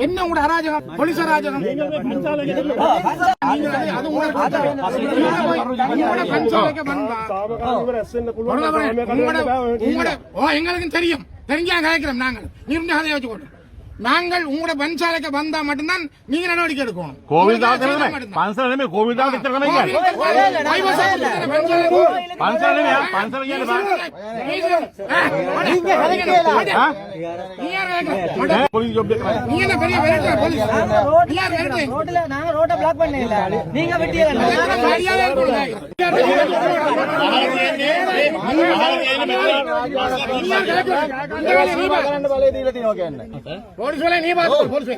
என்ன உங்களோட அராஜகம் போலீஸ் அராஜகம் எங்களுக்கும் தெரியும் தெரிஞ்சா கேட்கிறோம் நாங்கள் நீங்க அதை வச்சுக்கொண்டு நாங்கள் உங்களோட பஞ்சாலைக்கு வந்தா மட்டும்தான் நீங்க நடவடிக்கை எடுக்கணும் கோவில் போலீஸ் வேலை நீ பாத்து போலீஸ்